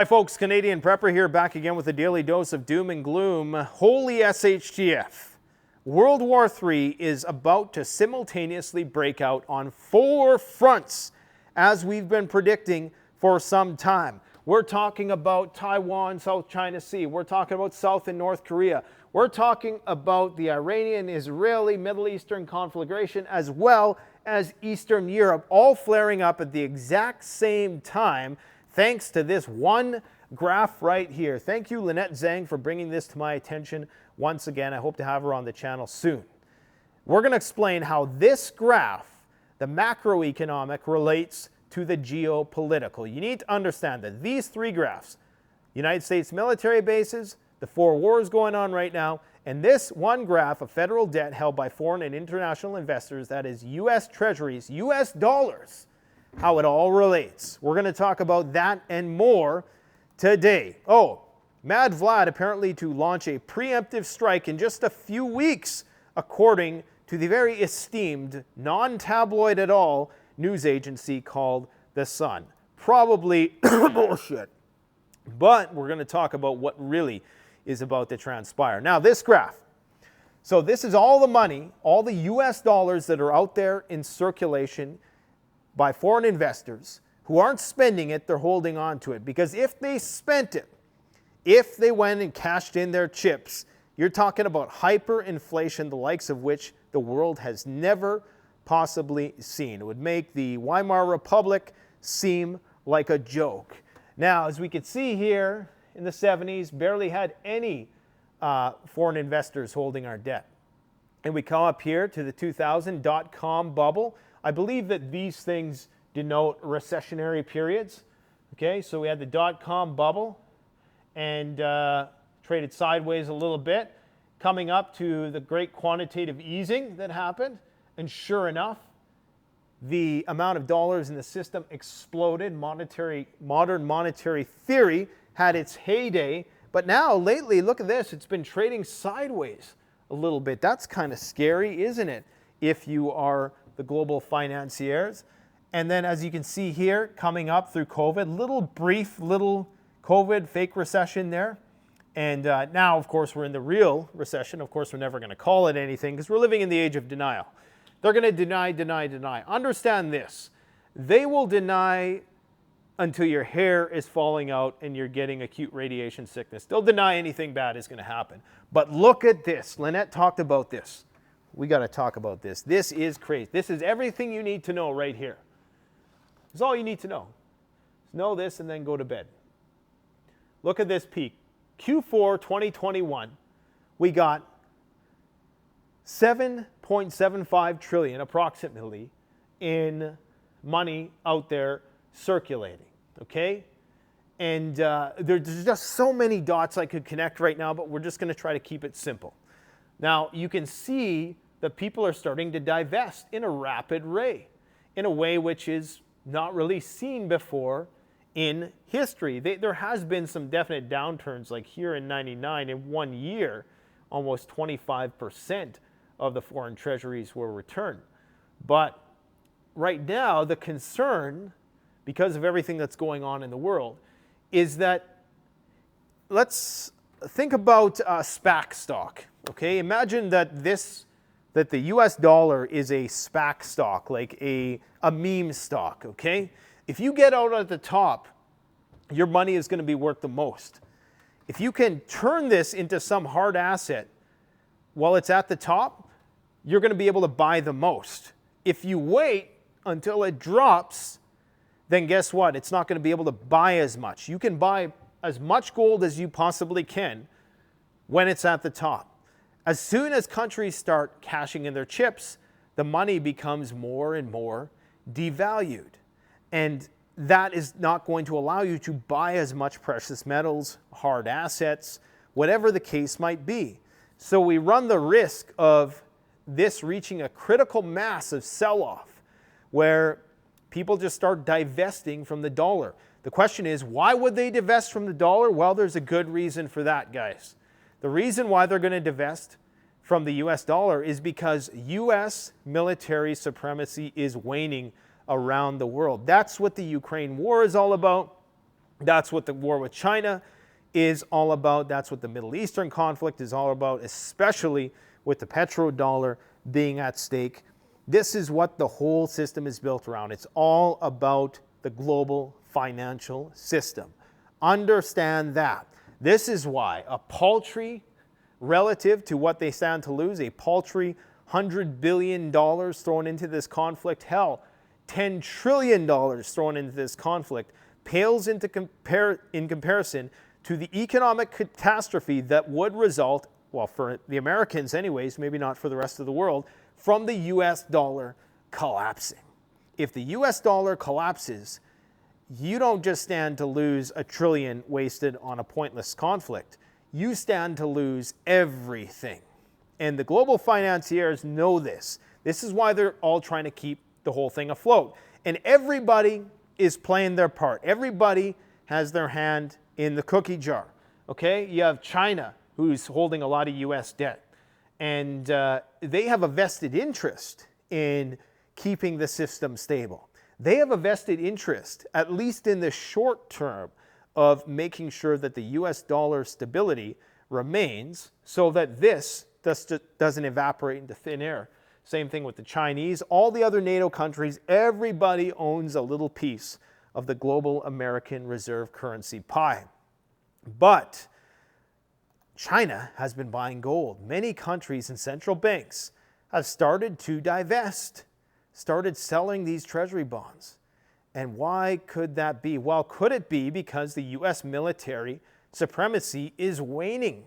Hi folks, Canadian Prepper here, back again with a daily dose of doom and gloom. Holy SHTF. World War III is about to simultaneously break out on 4 fronts, as we've been predicting for some time. We're talking about Taiwan, South China Sea. We're talking about South and North Korea. We're talking about the Iranian-Israeli Middle Eastern conflagration, as well as Eastern Europe, all flaring up at the exact same time, thanks to this one graph right here. Thank you, Lynette Zhang, for bringing this to my attention once again. I hope to have her on the channel soon. We're going to explain how this graph, the macroeconomic, relates to the geopolitical. You need to understand that these 3 graphs, United States military bases, the 4 wars going on right now, and this one graph of federal debt held by foreign and international investors, that is U.S. Treasuries, U.S. dollars, how it all relates. We're going to talk about that and more today. Oh, Mad Vlad apparently to launch a preemptive strike in just a few weeks, according to the very esteemed, non-tabloid at all, news agency called The Sun. Probably bullshit. But we're going to talk about what really is about to transpire. Now, this graph. So this is all the money, all the U.S. dollars that are out there in circulation by foreign investors who aren't spending it, they're holding on to it. Because if they spent it, if they went and cashed in their chips, you're talking about hyperinflation, the likes of which the world has never possibly seen. It would make the Weimar Republic seem like a joke. Now, as we can see here, in the 70s, barely had any foreign investors holding our debt. And we come up here to the 2000 dot-com bubble. I believe that these things denote recessionary periods. Okay, so we had the dot-com bubble and traded sideways a little bit, coming up to the great quantitative easing that happened. And sure enough, the amount of dollars in the system exploded. Modern monetary theory had its heyday. But now, lately, look at this. It's been trading sideways a little bit. That's kind of scary, isn't it, if you are the global financiers? And then, as you can see here, coming up through COVID, brief COVID fake recession there. And now, of course, we're in the real recession. Of course, we're never going to call it anything because we're living in the age of denial. They're going to deny, deny, deny. Understand this. They will deny until your hair is falling out and you're getting acute radiation sickness. They'll deny anything bad is going to happen. But look at this. Lynette talked about this. We got to talk about this. This is crazy. This is everything you need to know right here. It's all you need to know. Just know this and then go to bed. Look at this peak. Q4 2021, we got 7.75 trillion approximately in money out there circulating. Okay? And there's just so many dots I could connect right now, but we're just going to try to keep it simple. Now, you can see that people are starting to divest in a rapid rate, in a way which is not really seen before in history. There has been some definite downturns, like here in '99, in 1 year, almost 25% of the foreign treasuries were returned. But right now, the concern, because of everything that's going on in the world, is that let's think about SPAC stock. Okay, imagine that the U.S. dollar is a SPAC stock, like a meme stock. Okay, if you get out at the top, your money is going to be worth the most. If you can turn this into some hard asset while it's at the top, you're going to be able to buy the most. If you wait until it drops, then guess what? It's not going to be able to buy as much. You can buy as much gold as you possibly can when it's at the top. As soon as countries start cashing in their chips, the money becomes more and more devalued. And that is not going to allow you to buy as much precious metals, hard assets, whatever the case might be. So we run the risk of this reaching a critical mass of sell-off where people just start divesting from the dollar. The question is, why would they divest from the dollar? Well, there's a good reason for that, guys. The reason why they're going to divest from the US dollar is because US military supremacy is waning around the world. That's what the Ukraine war is all about. That's what the war with China is all about. That's what the Middle Eastern conflict is all about, especially with the petrodollar being at stake. This is what the whole system is built around. It's all about the global financial system. Understand that. This is why a paltry, relative to what they stand to lose, a paltry $100 billion thrown into this conflict, hell, $10 trillion thrown into this conflict, pales in comparison to the economic catastrophe that would result, well, for the Americans anyways, maybe not for the rest of the world, from the US dollar collapsing. If the US dollar collapses, you don't just stand to lose $1 trillion wasted on a pointless conflict. You stand to lose everything. And the global financiers know this. This is why they're all trying to keep the whole thing afloat. And everybody is playing their part. Everybody has their hand in the cookie jar. Okay? You have China, who's holding a lot of US debt. And they have a vested interest in keeping the system stable. They have a vested interest, at least in the short term, of making sure that the US dollar stability remains so that this doesn't evaporate into thin air. Same thing with the Chinese. All the other NATO countries, everybody owns a little piece of the global American reserve currency pie. But China has been buying gold. Many countries and central banks have started to divest, started selling these treasury bonds. And why could that be? Well, could it be because the US military supremacy is waning?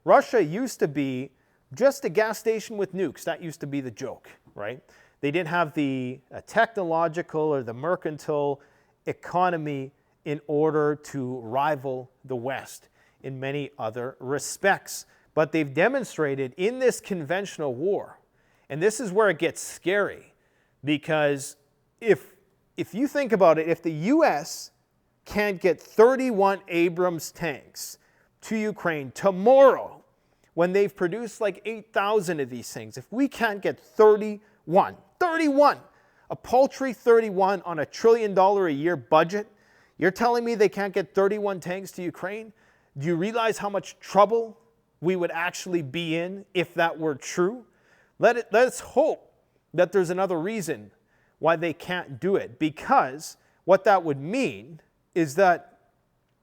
Russia used to be just a gas station with nukes. That used to be the joke, right? They didn't have the technological or the mercantile economy in order to rival the West in many other respects. But they've demonstrated in this conventional war, and this is where it gets scary, because if you think about it, if the US can't get 31 Abrams tanks to Ukraine tomorrow, when they've produced like 8,000 of these things, if we can't get 31, a paltry 31 on $1 trillion a year budget, you're telling me they can't get 31 tanks to Ukraine? Do you realize how much trouble we would actually be in if that were true? Let's hope that there's another reason why they can't do it, because what that would mean is that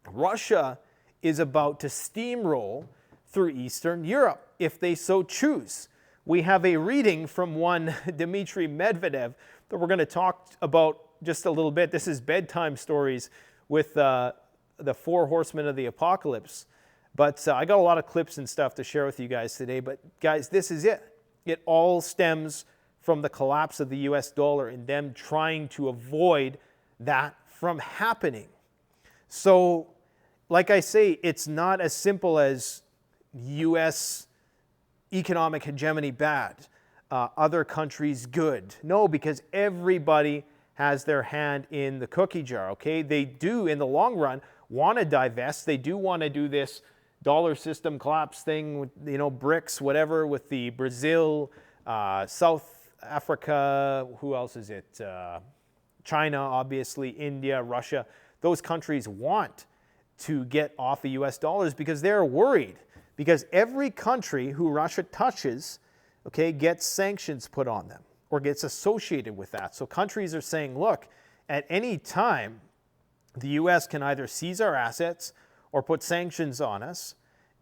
Russia is about to steamroll through Eastern Europe if they so choose. We have a reading from one Dmitry Medvedev that we're going to talk about just a little bit. This is bedtime stories with the four horsemen of the apocalypse. But I got a lot of clips and stuff to share with you guys today. But guys, this is it. It all stems from the collapse of the US dollar and them trying to avoid that from happening. So, like I say, it's not as simple as US economic hegemony bad, other countries good. No, because everybody has their hand in the cookie jar, okay? They do, in the long run, want to divest. They do want to do this dollar system collapse thing with, BRICS, whatever, with the Brazil, South Africa, who else is it? China, obviously, India, Russia. Those countries want to get off the US dollars because they're worried. Because every country who Russia touches, okay, gets sanctions put on them or gets associated with that. So countries are saying, look, at any time, the US can either seize our assets or put sanctions on us.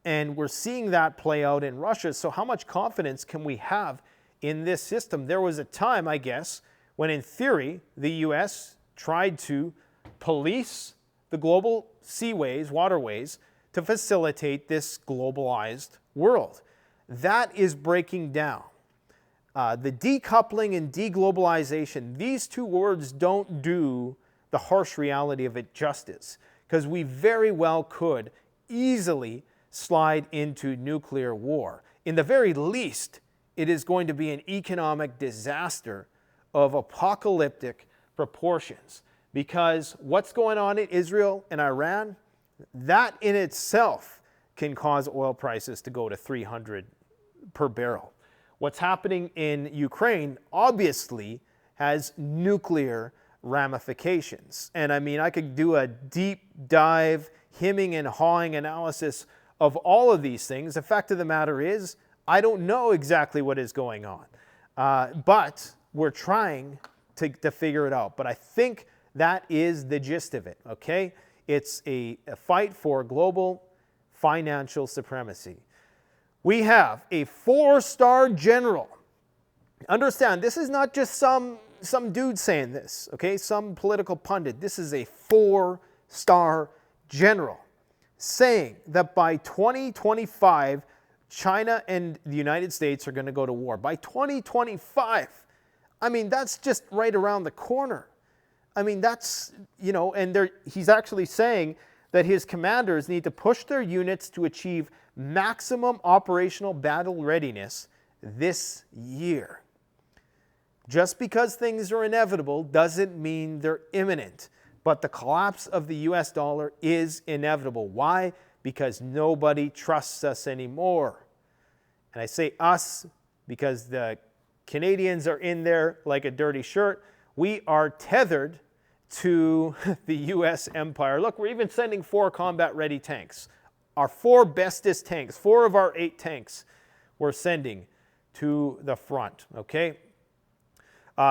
And we're seeing that play out in Russia. So how much confidence can we have in this system? There was a time, I guess, when in theory, the US tried to police the global seaways, waterways, to facilitate this globalized world. That is breaking down. The decoupling and deglobalization, these two words don't do the harsh reality of it justice, because we very well could easily slide into nuclear war. In the very least, it is going to be an economic disaster of apocalyptic proportions, because what's going on in Israel and Iran, that in itself can cause oil prices to go to 300 per barrel. What's happening in Ukraine obviously has nuclear ramifications. And I mean, I could do a deep dive, hemming and hawing analysis of all of these things. The fact of the matter is, I don't know exactly what is going on, but we're trying to figure it out. But I think that is the gist of it, okay? It's a fight for global financial supremacy. We have a 4-star general. Understand, this is not just some dude saying this, okay? Some political pundit. This is a 4-star general saying that by 2025, China and the United States are going to go to war. By 2025. I mean, that's just right around the corner. I mean, that's, you know, and he's actually saying that his commanders need to push their units to achieve maximum operational battle readiness this year. Just because things are inevitable doesn't mean they're imminent. But the collapse of the US dollar is inevitable. Why? Because nobody trusts us anymore. And I say us because the Canadians are in there like a dirty shirt. We are tethered to the US empire. Look, we're even sending 4 combat-ready tanks. Our 4 bestest tanks, 4 of our 8 tanks, we're sending to the front, okay?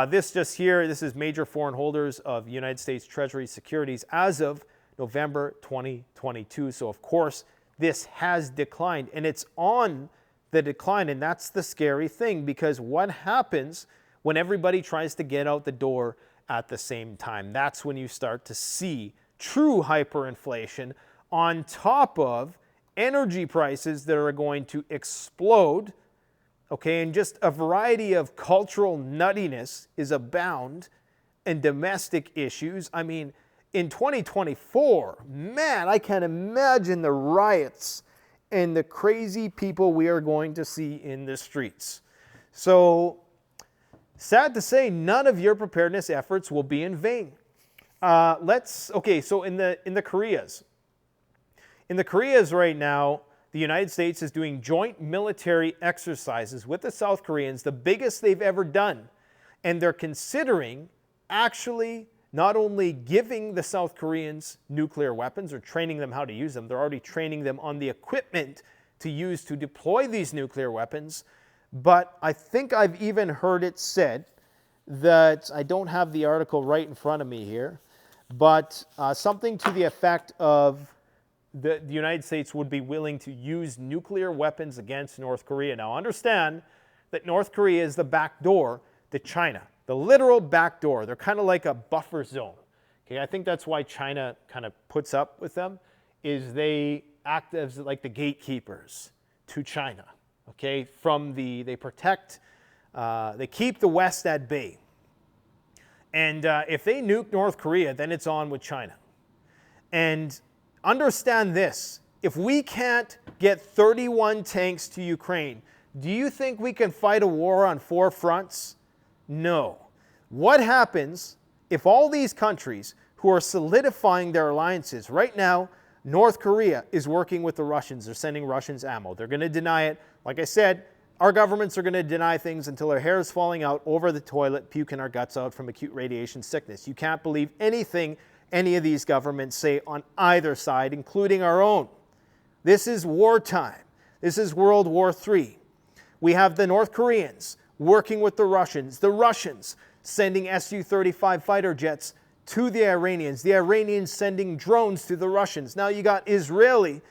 This just here, this is major foreign holders of United States Treasury securities as of November 2022. So, of course, this has declined, and it's on the decline, and that's the scary thing, because what happens when everybody tries to get out the door at the same time? That's when you start to see true hyperinflation on top of energy prices that are going to explode, okay, and just a variety of cultural nuttiness is abound and domestic issues. I mean, in 2024, man, I can't imagine the riots and the crazy people we are going to see in the streets. So, sad to say, none of your preparedness efforts will be in vain. Okay, so in the Koreas. In the Koreas right now, the United States is doing joint military exercises with the South Koreans, the biggest they've ever done. And they're considering actually not only giving the South Koreans nuclear weapons or training them how to use them, they're already training them on the equipment to use to deploy these nuclear weapons. But I think I've even heard it said that, I don't have the article right in front of me here, but something to the effect of the United States would be willing to use nuclear weapons against North Korea. Now understand that North Korea is the back door to China, the literal back door. They're kind of like a buffer zone. Okay, I think that's why China kind of puts up with them, is they act as like the gatekeepers to China. Okay, they protect, they keep the West at bay. And if they nuke North Korea, then it's on with China. And understand this, if we can't get 31 tanks to Ukraine, do you think we can fight a war on 4 fronts? No. What happens if all these countries who are solidifying their alliances, right now, North Korea is working with the Russians, they're sending Russians ammo, they're going to deny it. Like I said, our governments are going to deny things until our hair is falling out over the toilet, puking our guts out from acute radiation sickness. You can't believe anything any of these governments say on either side, including our own. This is wartime. This is World War III. We have the North Koreans working with the Russians sending Su-35 fighter jets to the Iranians sending drones to the Russians. Now you got Israeli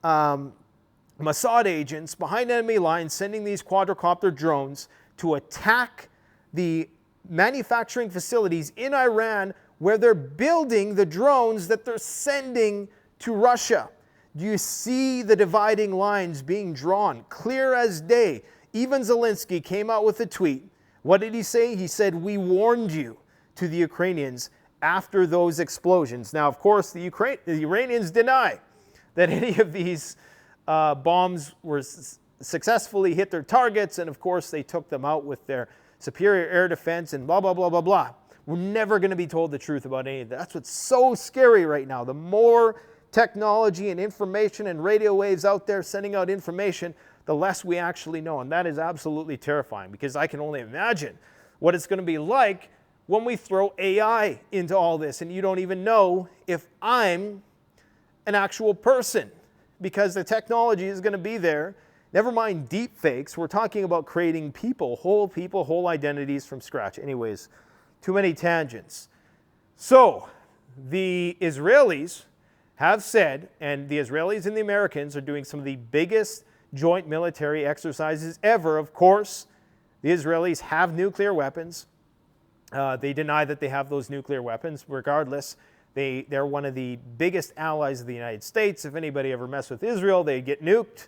Mossad agents behind enemy lines sending these quadricopter drones to attack the manufacturing facilities in Iran where they're building the drones that they're sending to Russia. Do you see the dividing lines being drawn? Clear as day. Even Zelensky came out with a tweet. What did he say? He said, "We warned you," to the Ukrainians after those explosions. Now, of course, the Iranians deny that any of these bombs were successfully hit their targets, and of course, they took them out with their superior air defense and blah, blah, blah, blah, blah. We're never going to be told the truth about any of that. That's what's so scary right now. The more technology and information and radio waves out there sending out information, the less we actually know. And that is absolutely terrifying, because I can only imagine what it's going to be like when we throw AI into all this and you don't even know if I'm an actual person, because the technology is going to be there. Never mind deep fakes. We're talking about creating people, whole identities from scratch. Anyways, too many tangents. So the Israelis have said, and the Israelis and the Americans are doing some of the biggest joint military exercises ever. Of course, the Israelis have nuclear weapons. They deny that they have those nuclear weapons. Regardless, they're one of the biggest allies of the United States. If anybody ever messed with Israel, they get nuked.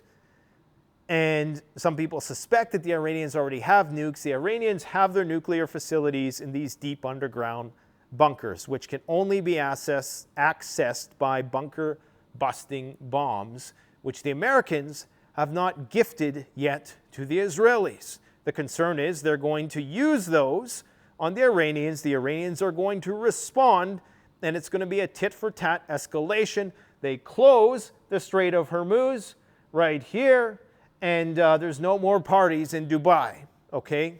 And some people suspect that the Iranians already have nukes. The Iranians have their nuclear facilities in these deep underground bunkers, which can only be accessed by bunker-busting bombs, which the Americans have not gifted yet to the Israelis. The concern is they're going to use those on the Iranians. The Iranians are going to respond, and it's going to be a tit-for-tat escalation. They close the Strait of Hormuz right here, and there's no more parties in Dubai, okay?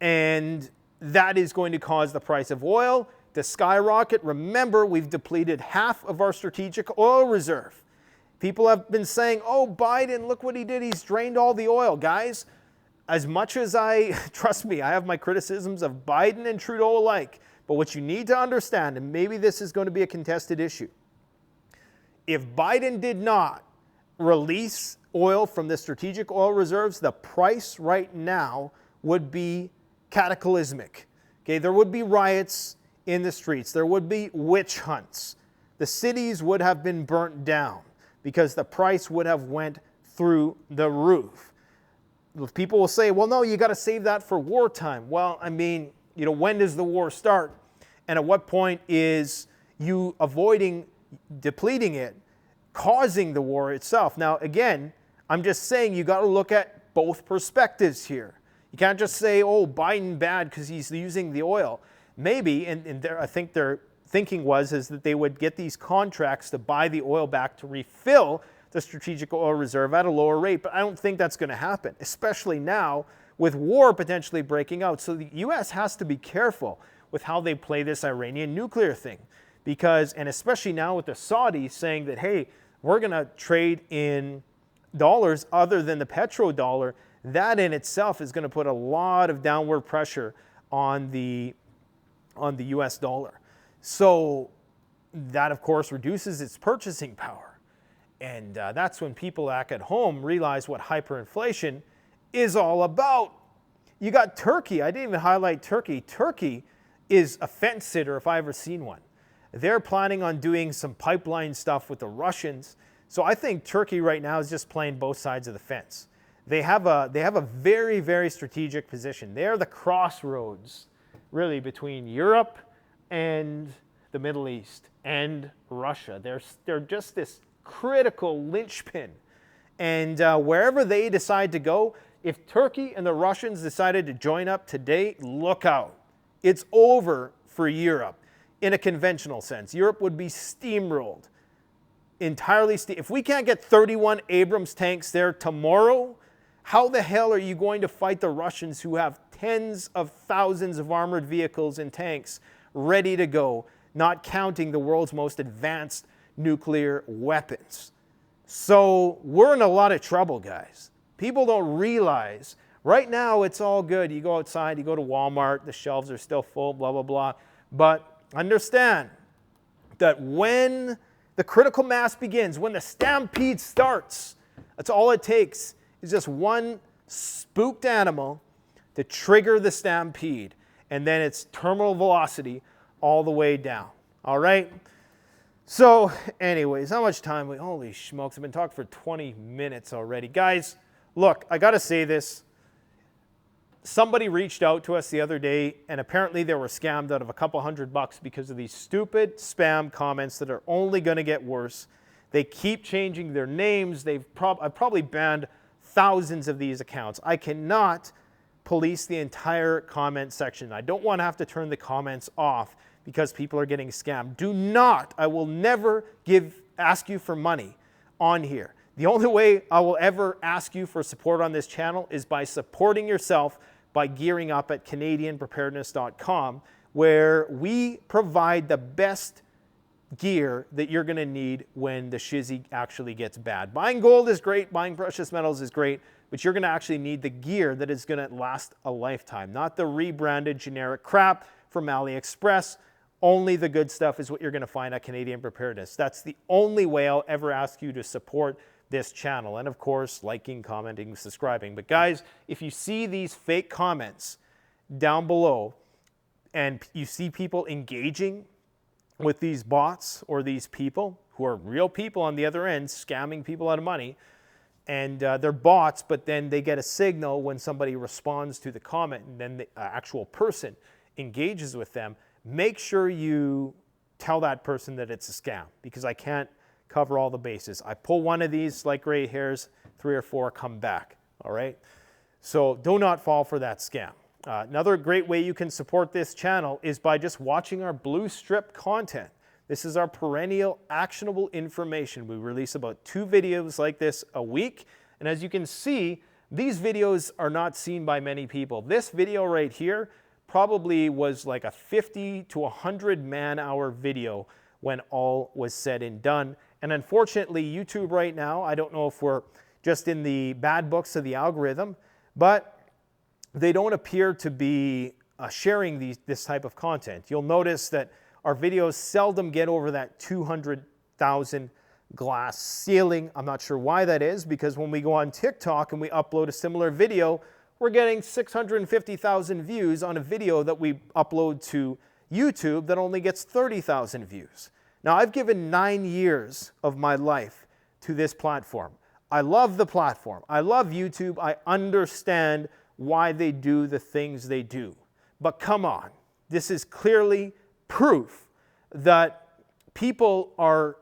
And that is going to cause the price of oil to skyrocket. Remember, we've depleted half of our strategic oil reserve. People have been saying, oh, Biden, look what he did. He's drained all the oil. Guys, as much as trust me, I have my criticisms of Biden and Trudeau alike. But what you need to understand, and maybe this is going to be a contested issue, if Biden did not release oil from the strategic oil reserves, the price right now would be cataclysmic. Okay, there would be riots in the streets. There would be witch hunts. The cities would have been burnt down because the price would have went through the roof. People will say, well, no, you got to save that for wartime. Well, I mean, when does the war start? And at what point is you avoiding depleting it causing the war itself? Now, again, I'm just saying you got to look at both perspectives here. You can't just say, oh, Biden bad because he's using the oil. Maybe, and I think their thinking is that they would get these contracts to buy the oil back to refill the strategic oil reserve at a lower rate. But I don't think that's going to happen, especially now with war potentially breaking out. So the U.S. has to be careful with how they play this Iranian nuclear thing. Because, and especially now with the Saudis saying that, hey, we're going to trade in dollars other than the petrodollar, that in itself is going to put a lot of downward pressure on the US dollar. So that, of course, reduces its purchasing power. And that's when people back at home realize what hyperinflation is all about. You got Turkey. I didn't even highlight Turkey. Turkey is a fence sitter if I ever seen one. They're planning on doing some pipeline stuff with the Russians. So I think Turkey right now is just playing both sides of the fence. They have a very, very strategic position. They're the crossroads, really, between Europe and the Middle East and Russia. They're just this critical linchpin. And wherever they decide to go, if Turkey and the Russians decided to join up today, look out. It's over for Europe in a conventional sense. Europe would be steamrolled. Entirely. If we can't get 31 Abrams tanks there tomorrow, how the hell are you going to fight the Russians who have tens of thousands of armored vehicles and tanks ready to go, not counting the world's most advanced nuclear weapons? So we're in a lot of trouble, guys. People don't realize. Right now, it's all good. You go outside, you go to Walmart, the shelves are still full, blah, blah, blah. But understand that when the critical mass begins, when the stampede starts, that's all it takes is just one spooked animal to trigger the stampede. And then it's terminal velocity all the way down. All right? So anyways, how much time? Holy smokes, I've been talking for 20 minutes already. Guys, look, I got to say this. Somebody reached out to us the other day, and apparently they were scammed out of a couple $100 because of these stupid spam comments that are only going to get worse. They keep changing their names. I've probably banned thousands of these accounts. I cannot police the entire comment section. I don't want to have to turn the comments off because people are getting scammed. Do not, I will never ask you for money on here. The only way I will ever ask you for support on this channel is by supporting yourself by gearing up at CanadianPreparedness.com, where we provide the best gear that you're going to need when the shizzy actually gets bad. Buying gold is great, buying precious metals is great, but you're going to actually need the gear that is going to last a lifetime, not the rebranded generic crap from AliExpress. Only the good stuff is what you're going to find at Canadian Preparedness. That's the only way I'll ever ask you to support this channel. And of course, liking, commenting, subscribing. But guys, if you see these fake comments down below and you see people engaging with these bots or these people who are real people on the other end scamming people out of money, and they're bots, but then they get a signal when somebody responds to the comment and then the actual person engages with them, make sure you tell that person that it's a scam, because I can't cover all the bases. I pull one of these like gray hairs, 3 or 4 come back, all right? So do not fall for that scam. Another great way you can support this channel is by just watching our blue strip content. This is our perennial actionable information. We release about 2 videos like this a week. And as you can see, these videos are not seen by many people. This video right here probably was like a 50 to 100 man-hour video when all was said and done. And unfortunately, YouTube right now, I don't know if we're just in the bad books of the algorithm, but they don't appear to be sharing this type of content. You'll notice that our videos seldom get over that 200,000 glass ceiling. I'm not sure why that is, because when we go on TikTok and we upload a similar video, we're getting 650,000 views on a video that we upload to YouTube that only gets 30,000 views. Now, I've given 9 years of my life to this platform. I love the platform. I love YouTube. I understand why they do the things they do. But come on, this is clearly proof that people are,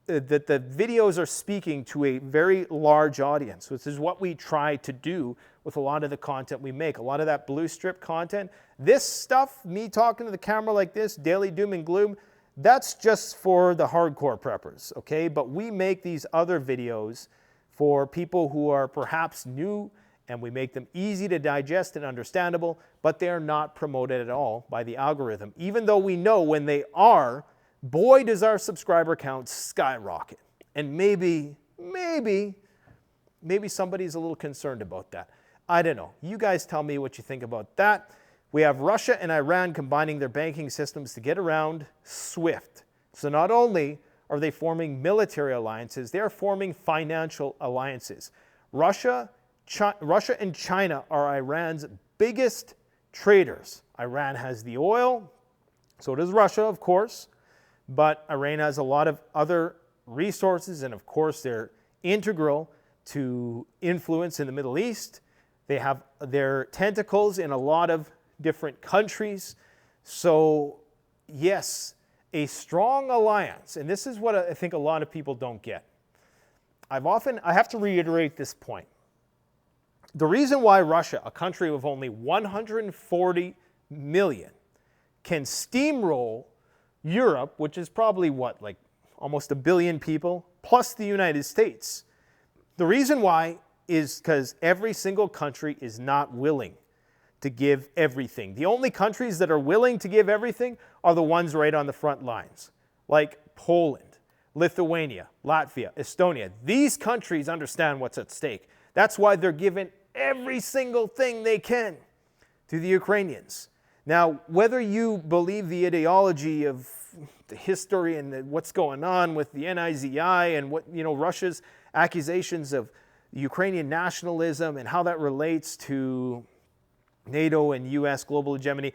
that the videos are speaking to a very large audience, which is what we try to do with a lot of the content we make. A lot of that blue strip content, this stuff, me talking to the camera like this, daily doom and gloom, that's just for the hardcore preppers, okay? But we make these other videos for people who are perhaps new, and we make them easy to digest and understandable, but they are not promoted at all by the algorithm. Even though we know when they are, boy, does our subscriber count skyrocket. And maybe somebody's a little concerned about that. I don't know. You guys tell me what you think about that. We have Russia and Iran combining their banking systems to get around SWIFT. So not only are they forming military alliances, they are forming financial alliances. Russia and China are Iran's biggest traders. Iran has the oil, so does Russia, of course, but Iran has a lot of other resources, and of course they're integral to influence in the Middle East. They have their tentacles in a lot of different countries. So yes, a strong alliance, and this is what I think a lot of people don't get. I have to reiterate this point. The reason why Russia, a country of only 140 million, can steamroll Europe, which is probably what, like almost 1 billion people, plus the United States. The reason why is because every single country is not willing to give everything. The only countries that are willing to give everything are the ones right on the front lines, like Poland, Lithuania, Latvia, Estonia. These countries understand what's at stake. That's why they're giving every single thing they can to the Ukrainians. Now, whether you believe the ideology of the history and what's going on with the NIZI and what, Russia's accusations of Ukrainian nationalism and how that relates to NATO and US global hegemony,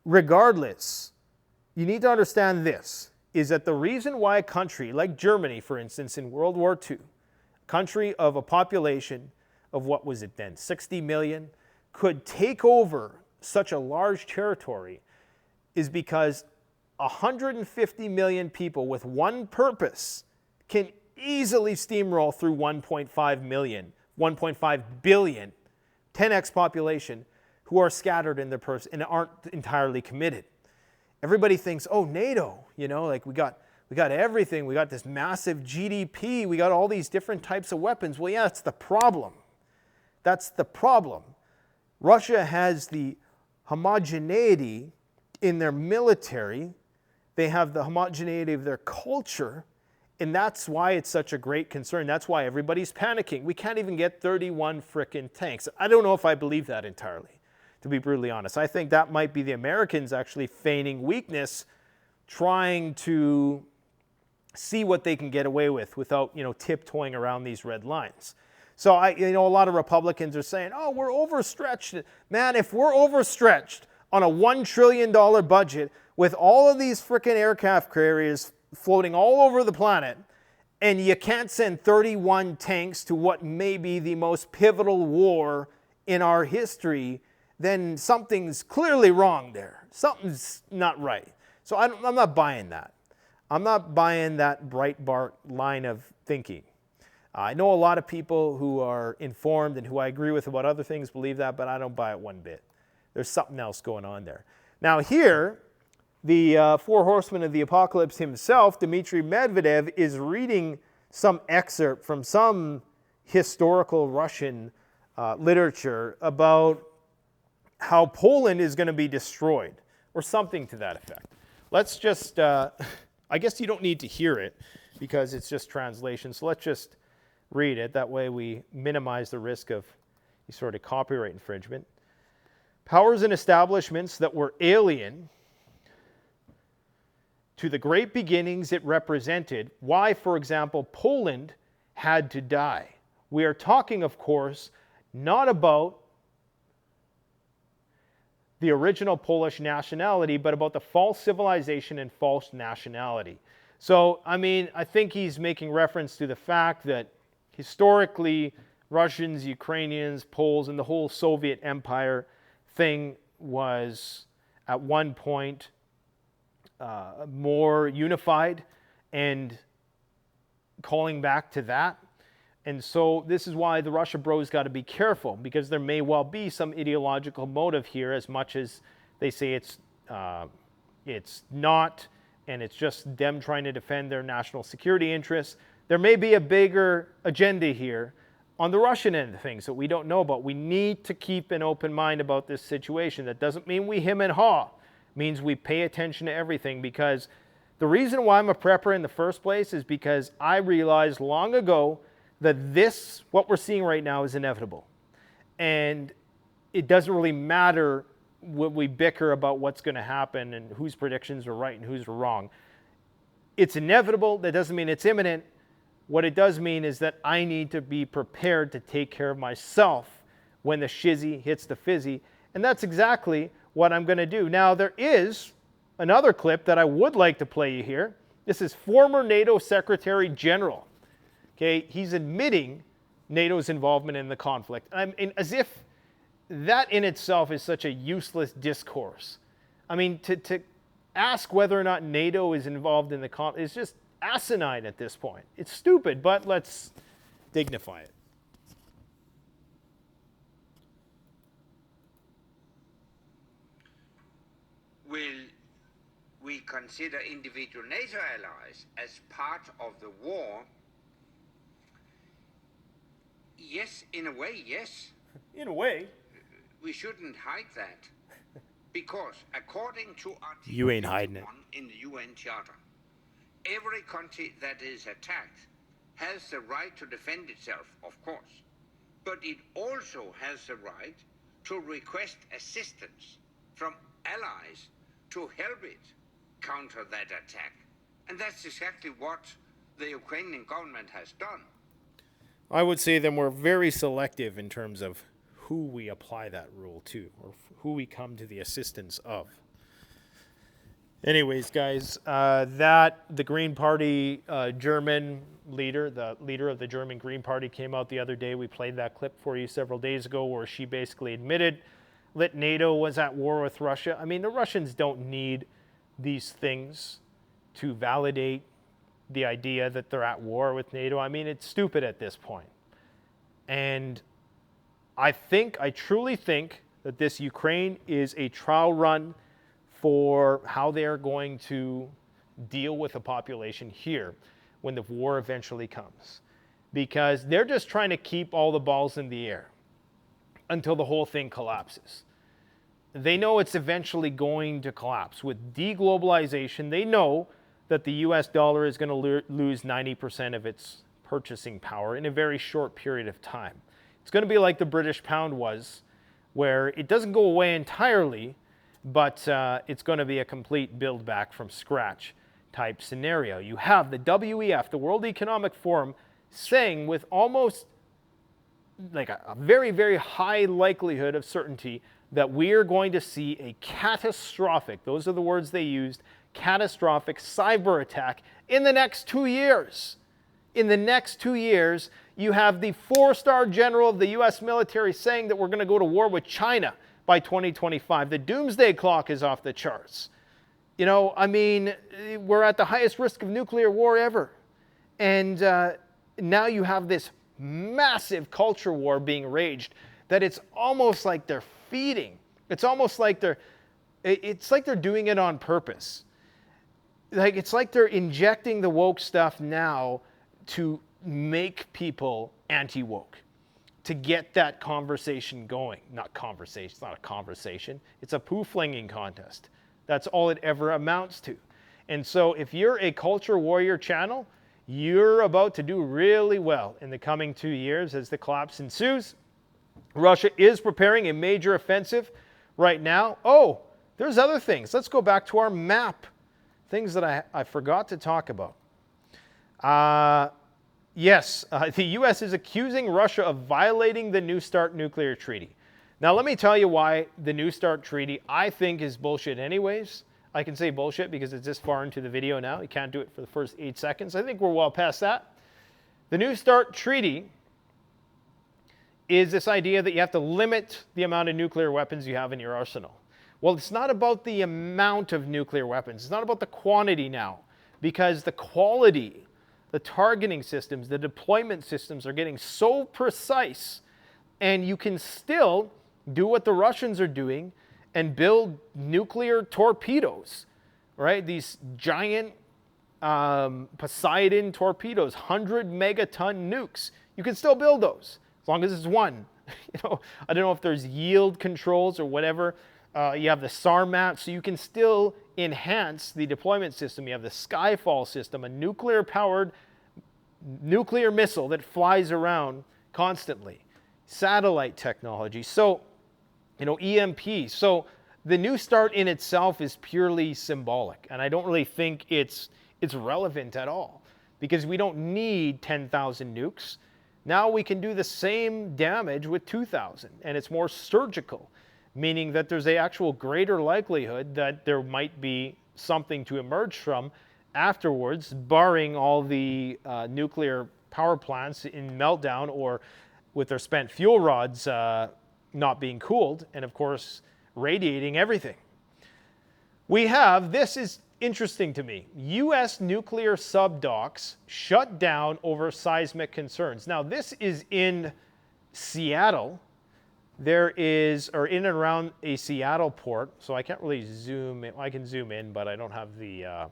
regardless, you need to understand this, is that the reason why a country like Germany, for instance, in World War II, a country of a population of what was it then, 60 million, could take over such a large territory is because 150 million people with one purpose can easily steamroll through 1.5 billion, 10x population, who are scattered in their person and aren't entirely committed. Everybody thinks, oh, NATO, like we got everything. We got this massive GDP. We got all these different types of weapons. Well, yeah, that's the problem. That's the problem. Russia has the homogeneity in their military. They have the homogeneity of their culture. And that's why it's such a great concern. That's why everybody's panicking. We can't even get 31 frickin' tanks. I don't know if I believe that entirely, to be brutally honest. I think that might be the Americans actually feigning weakness, trying to see what they can get away with without, tiptoeing around these red lines. So a lot of Republicans are saying, oh, we're overstretched. Man, if we're overstretched on a $1 trillion budget with all of these frickin' aircraft carriers floating all over the planet, and you can't send 31 tanks to what may be the most pivotal war in our history, then something's clearly wrong there. Something's not right. So I'm not buying that. I'm not buying that Breitbart line of thinking. I know a lot of people who are informed and who I agree with about other things believe that, but I don't buy it one bit. There's something else going on there. Now here, the Four Horsemen of the Apocalypse himself, Dmitry Medvedev, is reading some excerpt from some historical Russian literature about how Poland is going to be destroyed, or something to that effect. Let's just, I guess you don't need to hear it because it's just translation, so let's just read it. That way we minimize the risk of any sort of copyright infringement. Powers and establishments that were alien to the great beginnings it represented, why, for example, Poland had to die. We are talking, of course, not about the original Polish nationality, but about the false civilization and false nationality. So, I think he's making reference to the fact that historically, Russians, Ukrainians, Poles, and the whole Soviet Empire thing was at one point more unified, and calling back to that. And so this is why the Russia bros got to be careful, because there may well be some ideological motive here, as much as they say it's not, and it's just them trying to defend their national security interests. There may be a bigger agenda here on the Russian end of things that we don't know about. We need to keep an open mind about this situation. That doesn't mean we hem and haw. It means we pay attention to everything, because the reason why I'm a prepper in the first place is because I realized long ago that what we're seeing right now is inevitable. And it doesn't really matter what we bicker about what's going to happen and whose predictions are right and whose are wrong. It's inevitable. That doesn't mean it's imminent. What it does mean is that I need to be prepared to take care of myself when the shizzy hits the fizzy. And that's exactly what I'm going to do. Now, there is another clip that I would like to play you here. This is former NATO Secretary General. Okay, he's admitting NATO's involvement in the conflict. As if that in itself is such a useless discourse. To ask whether or not NATO is involved in the conflict is just asinine at this point. It's stupid, but let's dignify it. Will we consider individual NATO allies as part of the war? Yes, in a way, yes. In a way. We shouldn't hide that. Because according to Article You ain't hiding it. 51 in the UN Charter, every country that is attacked has the right to defend itself, of course. But it also has the right to request assistance from allies to help it counter that attack. And that's exactly what the Ukrainian government has done. I would say then we're very selective in terms of who we apply that rule to, or who we come to the assistance of. Anyways, guys, the Green Party German leader, the leader of the German Green Party, came out the other day. We played that clip for you several days ago where she basically admitted that NATO was at war with Russia. The Russians don't need these things to validate the idea that they're at war with NATO. It's stupid at this point. And I truly think that this Ukraine is a trial run for how they are going to deal with the population here when the war eventually comes. Because they're just trying to keep all the balls in the air. until the whole thing collapses. They know it's eventually going to collapse. With deglobalization, they know that the US dollar is going to lose 90% of its purchasing power in a very short period of time. It's going to be like the British pound was, where it doesn't go away entirely, but it's going to be a complete build back from scratch type scenario. You have the WEF, the World Economic Forum, saying with almost like a very, very high likelihood of certainty that we are going to see a catastrophic, those are the words they used, catastrophic cyber attack in the next 2 years. In the next 2 years, you have the 4-star general of the US military saying that we're going to go to war with China by 2025. The doomsday clock is off the charts. You know, I mean, we're at the highest risk of nuclear war ever. And now you have this massive culture war being raged that it's almost like they're feeding. It's almost like they're doing it on purpose. Like, it's like they're injecting the woke stuff now to make people anti-woke, to get that conversation going. Not conversation, it's not a conversation. It's a poo-flinging contest. That's all it ever amounts to. And so if you're a culture warrior channel, you're about to do really well in the coming 2 years as the collapse ensues. Russia is preparing a major offensive right now. Oh, there's other things. Let's go back to our map. Things that I forgot to talk about. Yes, the U.S. is accusing Russia of violating the New START nuclear treaty. Now, let me tell you why the New START treaty I think is bullshit anyways. I can say bullshit because it's this far into the video now. You can't do it for the first 8 seconds. I think we're well past that. The New START treaty is this idea that you have to limit the amount of nuclear weapons you have in your arsenal. Well, it's not about the amount of nuclear weapons. It's not about the quantity now, because the quality, the targeting systems, the deployment systems are getting so precise, and you can still do what the Russians are doing and build nuclear torpedoes, right? These giant Poseidon torpedoes, 100 megaton nukes. You can still build those as long as it's one. You know, I don't know if there's yield controls or whatever. You have the Sarmat, so you can still enhance the deployment system. You have the Skyfall system, a nuclear-powered nuclear missile that flies around constantly. Satellite technology. So, you know, EMP. So the New START in itself is purely symbolic, and I don't really think it's relevant at all, because we don't need 10,000 nukes. Now we can do the same damage with 2,000, and it's more surgical, meaning that there's an actual greater likelihood that there might be something to emerge from afterwards, barring all the nuclear power plants in meltdown or with their spent fuel rods not being cooled, and of course radiating everything. We have, this is interesting to me, U.S. nuclear subdocks shut down over seismic concerns. Now this is in Seattle. There is, or in and around a Seattle port, so I can't really zoom in. I can zoom in, but I don't have the,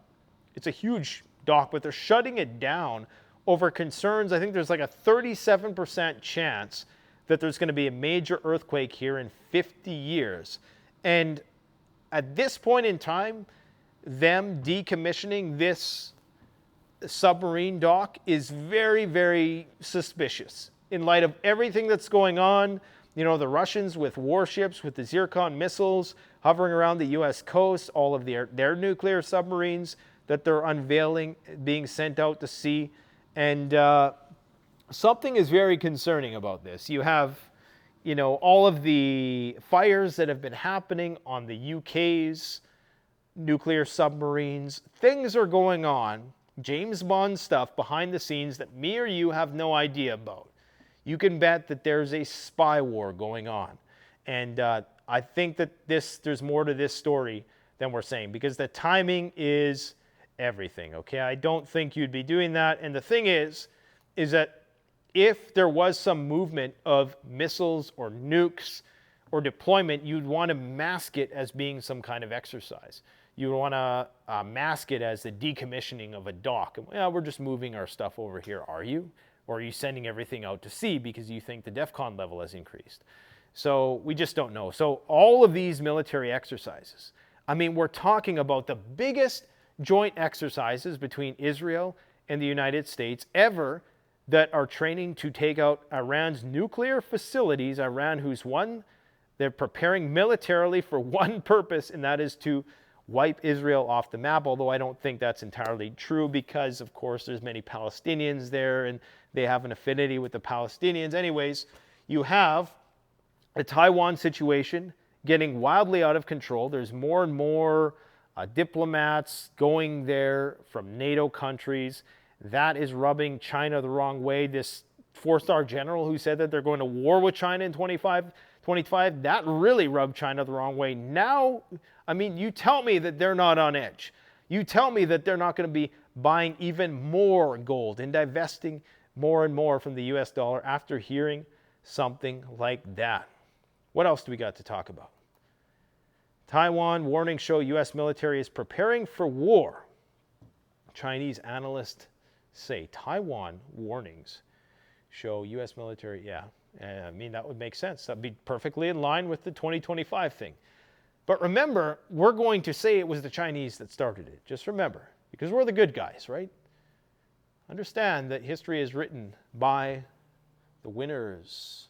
it's a huge dock, but they're shutting it down over concerns. I think there's like a 37% chance that there's going to be a major earthquake here in 50 years. And at this point in time, them decommissioning this submarine dock is very, very suspicious in light of everything that's going on. You know, the Russians with warships, with the Zircon missiles hovering around the U.S. coast, all of their nuclear submarines that they're unveiling, being sent out to sea. And something is very concerning about this. You have, you know, all of the fires that have been happening on the UK's nuclear submarines. Things are going on, James Bond stuff behind the scenes that me or you have no idea about. You can bet that there's a spy war going on. And I think that there's more to this story than we're saying, because the timing is everything, okay? I don't think you'd be doing that. And the thing is that if there was some movement of missiles or nukes or deployment, you'd want to mask it as being some kind of exercise. You would want to mask it as the decommissioning of a dock. And, well, we're just moving our stuff over here, are you? Or are you sending everything out to sea because you think the DEFCON level has increased? So we just don't know. So all of these military exercises, I mean, we're talking about the biggest joint exercises between Israel and the United States ever that are training to take out Iran's nuclear facilities. Iran, who's won, they're preparing militarily for one purpose, and that is to wipe Israel off the map, although I don't think that's entirely true because, of course, there's many Palestinians there and they have an affinity with the Palestinians. Anyways, you have the Taiwan situation getting wildly out of control. There's more and more diplomats going there from NATO countries. That is rubbing China the wrong way. This four-star general who said that they're going to war with China in 2025, that really rubbed China the wrong way. Now, I mean, you tell me that they're not on edge. You tell me that they're not going to be buying even more gold and divesting more and more from the US dollar after hearing something like that. What else do we got to talk about? Taiwan warnings show US military is preparing for war. Chinese analysts say Taiwan warnings show US military, yeah. I mean, that would make sense. That'd be perfectly in line with the 2025 thing. But remember, we're going to say it was the Chinese that started it. Just remember, because we're the good guys, right? Understand that history is written by the winners.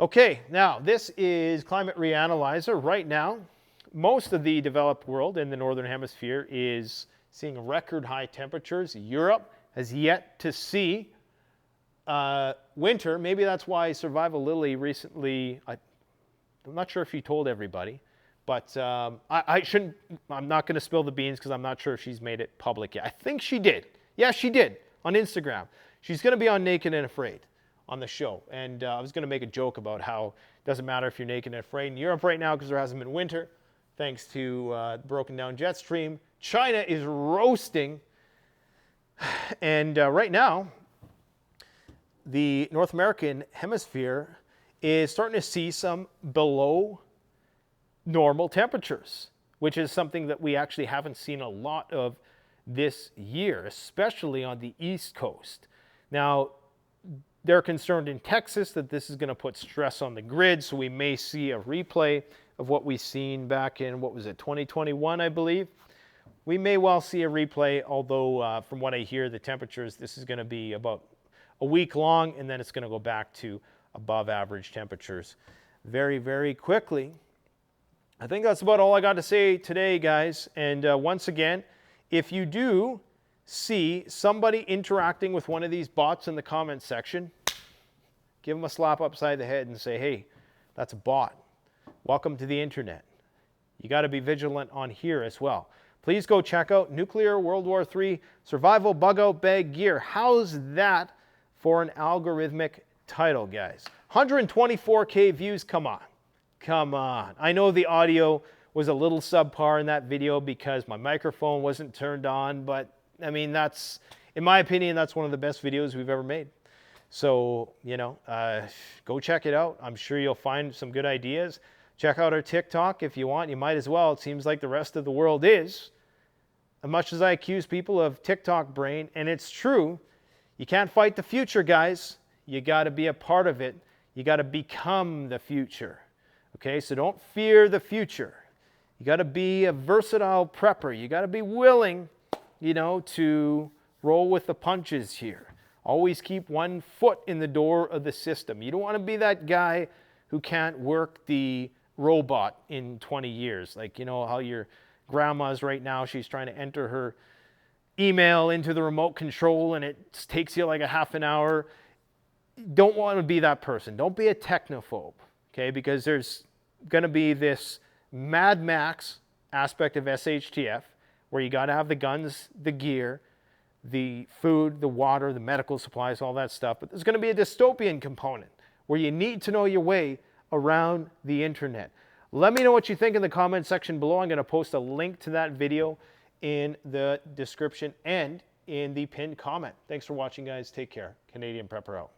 Okay, now this is Climate Reanalyzer. Right now, most of the developed world in the Northern Hemisphere is seeing record high temperatures. Europe has yet to see winter. Maybe that's why Survival Lily recently, I'm not sure if you told everybody, but I'm not going to spill the beans because I'm not sure if she's made it public yet. I think she did. Yeah, she did on Instagram. She's going to be on Naked and Afraid on the show. And I was going to make a joke about how it doesn't matter if you're naked and afraid in Europe right now because there hasn't been winter, thanks to broken down jet stream. China is roasting. And right now, the North American hemisphere is starting to see some below normal temperatures, which is something that we actually haven't seen a lot of this year, especially on the East Coast. Now, they're concerned in Texas that this is going to put stress on the grid, so we may see a replay of what we've seen back in, 2021, I believe. We may well see a replay, although from what I hear, the temperatures, this is going to be about a week long, and then it's going to go back to above average temperatures very, very quickly. I think that's about all I got to say today, guys. And once again, if you do see somebody interacting with one of these bots in the comments section, give them a slap upside the head and say, hey, that's a bot. Welcome to the internet. You got to be vigilant on here as well. Please go check out Nuclear World War III Survival Bug Out Bag Gear. How's that for an algorithmic title, guys? 124K views, come on. Come on. I know the audio was a little subpar in that video because my microphone wasn't turned on, but I mean, that's, in my opinion, that's one of the best videos we've ever made. So, you know, go check it out. I'm sure you'll find some good ideas. Check out our TikTok if you want. You might as well. It seems like the rest of the world is. As much as I accuse people of TikTok brain, and it's true, you can't fight the future, guys. You got to be a part of it. You got to become the future. Okay, so don't fear the future. You got to be a versatile prepper. You got to be willing, you know, to roll with the punches here. Always keep one foot in the door of the system. You don't want to be that guy who can't work the robot in 20 years. Like, you know, how your grandma's right now, she's trying to enter her email into the remote control and it takes you like a half an hour. Don't want to be that person. Don't be a technophobe, okay? Because there's going to be this Mad Max aspect of SHTF where you got to have the guns, the gear, the food, the water, the medical supplies, all that stuff. But there's going to be a dystopian component where you need to know your way around the internet. Let me know what you think in the comment section below. I'm going to post a link to that video in the description and in the pinned comment. Thanks for watching, guys. Take care. Canadian Prepper out.